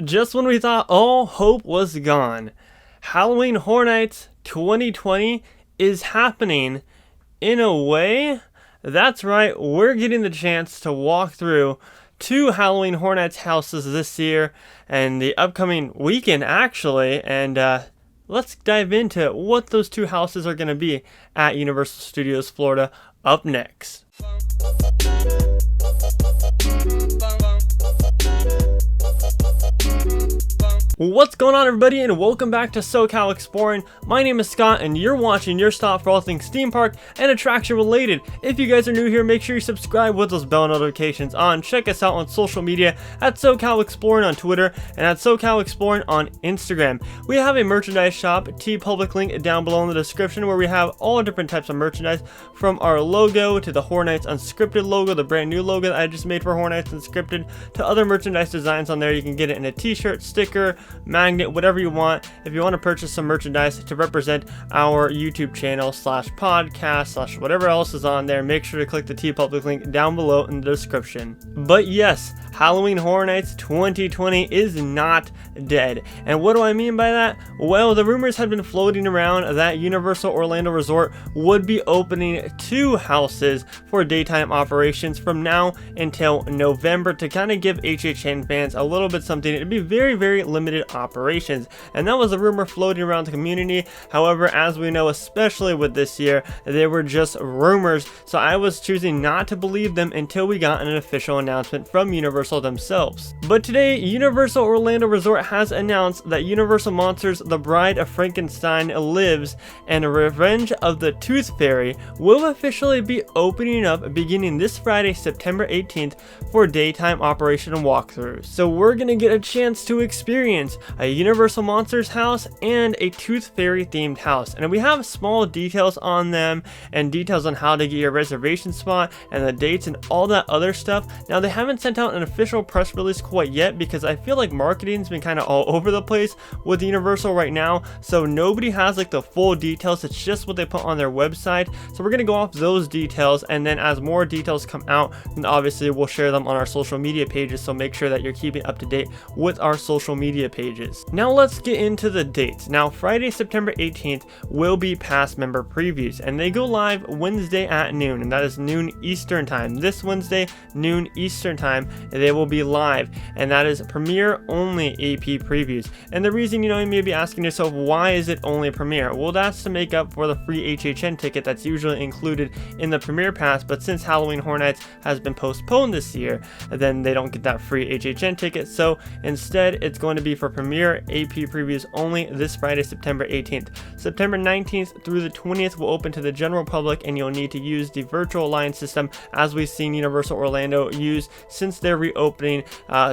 Just when we thought all hope was gone, Halloween Horror Nights 2020 is happening in a way. That's right, we're getting the chance to walk through 2 Halloween Horror Nights houses this year and the upcoming weekend actually, and let's dive into what those 2 houses are going to be at Universal Studios Florida up next. What's going on, everybody, and welcome back to SoCal Exploring. My name is Scott and you're watching your stop for all things theme park and attraction related. If you guys are new here, make sure you subscribe with those bell notifications on. Check us out on social media at SoCal Exploring on Twitter and at SoCal Exploring on Instagram. We have a merchandise shop, TeePublic link down below in the description, where we have all different types of merchandise, from our logo to the Horror Nights Unscripted logo, the brand new logo that I just made for Horror Nights Unscripted, to other merchandise designs on there. You can get it in a t-shirt, sticker, magnet, whatever you want. If you want to purchase some merchandise to represent our YouTube channel /podcast/ whatever else is on there, make sure to click the TeePublic link down below in the description. But yes, Halloween Horror Nights 2020 is not dead. And what do I mean by that? Well, the rumors had been floating around that Universal Orlando Resort would be opening 2 houses for daytime operations from now until November to kind of give HHN fans a little bit something. It'd be very, very limited operations, and that was a rumor floating around the community. However, as we know, especially with this year, they were just rumors, so I was choosing not to believe them until we got an official announcement from Universal themselves. But today, Universal Orlando Resort has announced that Universal Monsters The Bride of Frankenstein Lives and Revenge of the Tooth Fairy will officially be opening up beginning this Friday, September 18th, for daytime operation walkthroughs. So we're gonna get a chance to experience a Universal Monsters house and a Tooth Fairy themed house, and we have small details on them and details on how to get your reservation spot and the dates and all that other stuff. Now, they haven't sent out an official press release quite yet because I feel like marketing's been kind of all over the place with Universal right now, so nobody has like the full details. It's just what they put on their website. So we're gonna go off those details, and then as more details come out, then obviously we'll share them on our social media pages, so make sure that you're keeping up to date with our social media pages. Now let's get into the dates. Now, Friday, September 18th will be past member previews, and they go live Wednesday at noon, and that is noon Eastern time. This Wednesday, noon Eastern time, they will be live, and that is premiere only AP previews. And the reason, you may be asking yourself, why is it only premiere? Well, that's to make up for the free HHN ticket that's usually included in the premiere pass, but since Halloween Horror Nights has been postponed this year, then they don't get that free HHN ticket, so instead it's going to be for premiere AP previews only this Friday, September 18th. September 19th through the 20th will open to the general public, and you'll need to use the virtual line system, as we've seen Universal Orlando use since their reopening,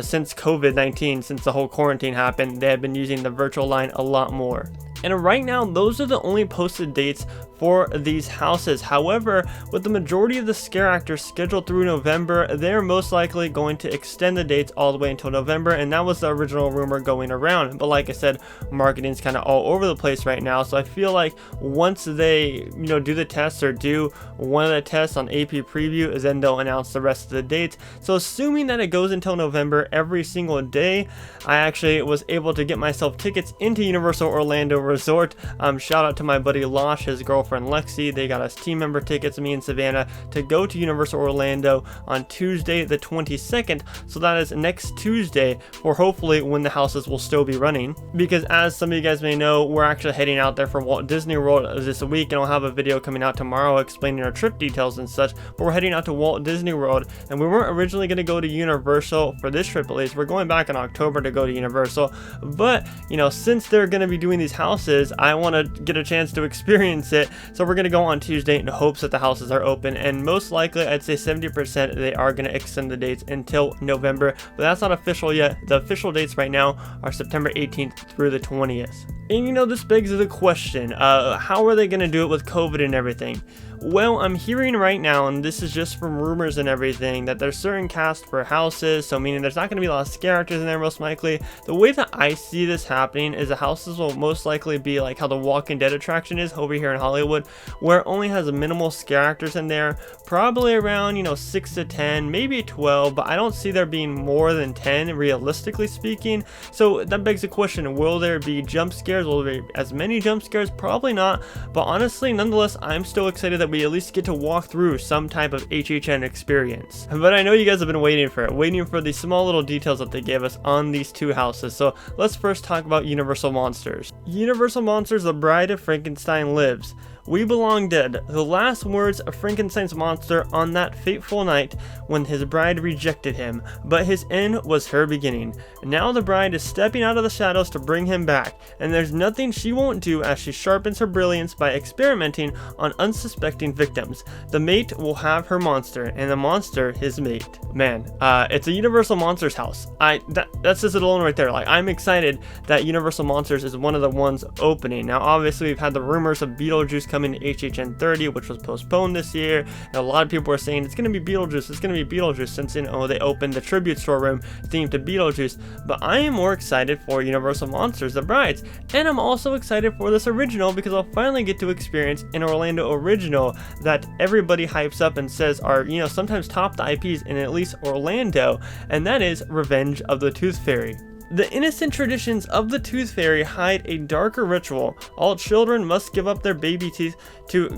since COVID-19, since the whole quarantine happened. They have been using the virtual line a lot more. And right now, those are the only posted dates for these houses. However, with the majority of the scare actors scheduled through November, they're most likely going to extend the dates all the way until November, and that was the original rumor going around. But like I said, marketing's kind of all over the place right now, so I feel like once they do the tests or do one of the tests on AP preview, then they'll announce the rest of the dates. So assuming that it goes until November every single day, I actually was able to get myself tickets into Universal Orlando Resort. Shout out to my buddy Losh, his girlfriend Lexi. They got us team member tickets, me and Savannah, to go to Universal Orlando on Tuesday the 22nd. So that is next Tuesday, or hopefully when the houses will still be running, because as some of you guys may know, we're actually heading out there for Walt Disney World this week, and I'll have a video coming out tomorrow explaining our trip details and such. But we're heading out to Walt Disney World, and we weren't originally going to go to Universal for this trip. At least we're going back in October to go to Universal, but since they're going to be doing these houses, I want to get a chance to experience it. So we're going to go on Tuesday in hopes that the houses are open, and most likely I'd say 70% they are going to extend the dates until November, but that's not official yet. The official dates right now are September 18th through the 20th. And this begs the question, how are they going to do it with COVID and everything? Well, I'm hearing right now, and this is just from rumors and everything, that there's certain cast for houses, so meaning there's not going to be a lot of characters in there most likely. The way that I see this happening is the houses will most likely be like how the Walking Dead attraction is over here in Hollywood, where it only has minimal characters in there, probably around, 6 to 10, maybe 12, but I don't see there being more than 10 realistically speaking. So that begs the question, will there be jump scares? Will there be as many jump scares? Probably not, but honestly, nonetheless, I'm still excited that we at least get to walk through some type of HHN experience. But I know you guys have been waiting for it, waiting for the small little details that they gave us on these two houses. So let's first talk about Universal Monsters. Universal Monsters: The Bride of Frankenstein Lives. We belong dead. The last words of Frankenstein's monster on that fateful night when his bride rejected him, but his end was her beginning. Now the bride is stepping out of the shadows to bring him back, and there's nothing she won't do as she sharpens her brilliance by experimenting on unsuspecting victims. The mate will have her monster, and the monster his mate. Man, it's a Universal Monsters house. That's just it alone right there. Like, I'm excited that Universal Monsters is one of the ones opening. Now, obviously, we've had the rumors of Beetlejuice coming to HHN 30, which was postponed this year, and a lot of people were saying it's going to be Beetlejuice, it's going to be Beetlejuice, since they opened the tribute storeroom themed to Beetlejuice. But I am more excited for Universal Monsters: The Brides, and I'm also excited for this original because I'll finally get to experience an Orlando original that everybody hypes up and says are, sometimes top the IPs in at least Orlando, and that is Revenge of the Tooth Fairy. The innocent traditions of the Tooth Fairy hide a darker ritual. All children must give up their baby teeth to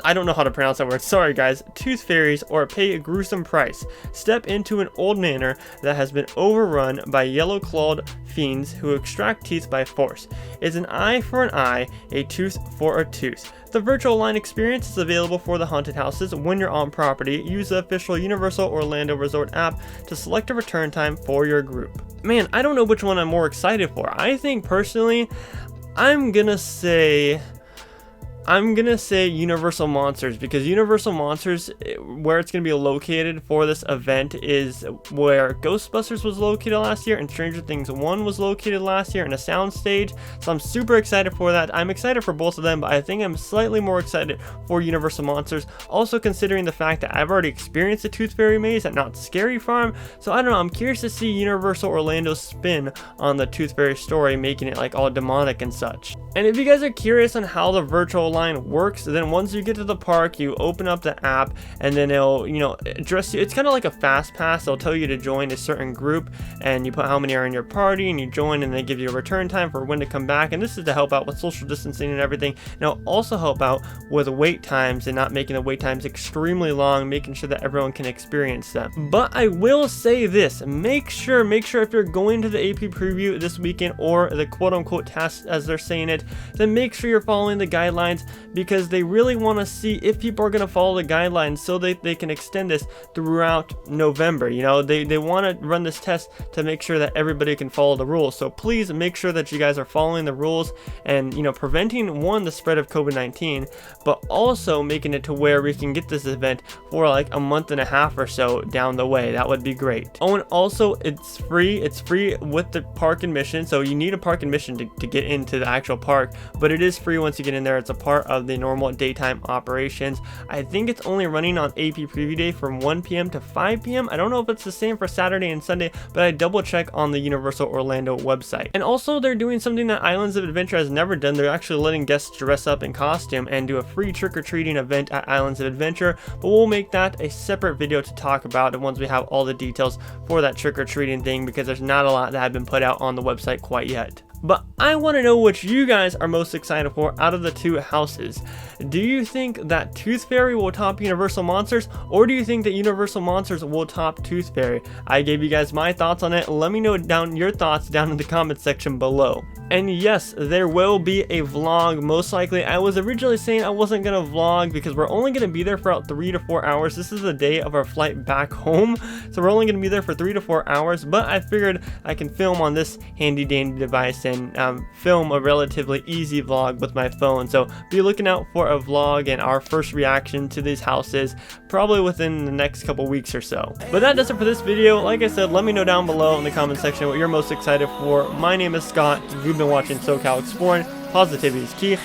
I don't know how to pronounce that word, sorry guys, tooth fairies, or pay a gruesome price. Step into an old manor that has been overrun by yellow-clawed fiends who extract teeth by force. It's an eye for an eye, a tooth for a tooth. The virtual line experience is available for the haunted houses when you're on property. Use the official Universal Orlando Resort app to select a return time for your group. Man, I don't know which one I'm more excited for. I think personally, I'm gonna say Universal Monsters, because Universal Monsters, where it's going to be located for this event, is where Ghostbusters was located last year and Stranger Things 1 was located last year in a soundstage. So I'm super excited for that. I'm excited for both of them, but I think I'm slightly more excited for Universal Monsters, also considering the fact that I've already experienced the Tooth Fairy maze at Knott's Scary Farm. So I don't know, I'm curious to see Universal Orlando's spin on the Tooth Fairy story, making it like all demonic and such. And if you guys are curious on how the virtual line works, then once you get to the park, you open up the app, and then it'll address you. It's kind of like a fast pass. They'll tell you to join a certain group, and you put how many are in your party, and you join, and they give you a return time for when to come back. And this is to help out with social distancing and everything, and it'll also help out with wait times and not making the wait times extremely long, making sure that everyone can experience them. But I will say this, make sure if you're going to the AP preview this weekend, or the quote-unquote test as they're saying it, then make sure you're following the guidelines, because they really want to see if people are going to follow the guidelines so they can extend this throughout November. They want to run this test to make sure that everybody can follow the rules. So please make sure that you guys are following the rules and, preventing the spread of COVID-19, but also making it to where we can get this event for like a month and a half or so down the way. That would be great. Oh, and also it's free with the park admission, so you need a park admission to get into the actual park, but it is free once you get in there. It's a part of the normal daytime operations. I think it's only running on AP preview day from 1 p.m. to 5 p.m. I don't know if it's the same for Saturday and Sunday, but I double check on the Universal Orlando website. And also, they're doing something that Islands of Adventure has never done. They're actually letting guests dress up in costume and do a free trick-or-treating event at Islands of Adventure, but we'll make that a separate video to talk about once we have all the details for that trick-or-treating thing, because there's not a lot that have been put out on the website quite yet. But I want to know what you guys are most excited for out of the two houses. Do you think that Tooth Fairy will top Universal Monsters, or do you think that Universal Monsters will top Tooth Fairy? I gave you guys my thoughts on it. Let me know your thoughts down in the comment section below. And yes, there will be a vlog, most likely. I was originally saying I wasn't going to vlog because we're only going to be there for about 3 to 4 hours. This is the day of our flight back home, so we're only going to be there for 3 to 4 hours, but I figured I can film on this handy dandy device and film a relatively easy vlog with my phone. So be looking out for a vlog and our first reaction to these houses probably within the next couple weeks or so. But that does it for this video. Like I said, let me know down below in the comment section what you're most excited for. My name is Scott. You've been watching SoCal Exploring. Positivity is key.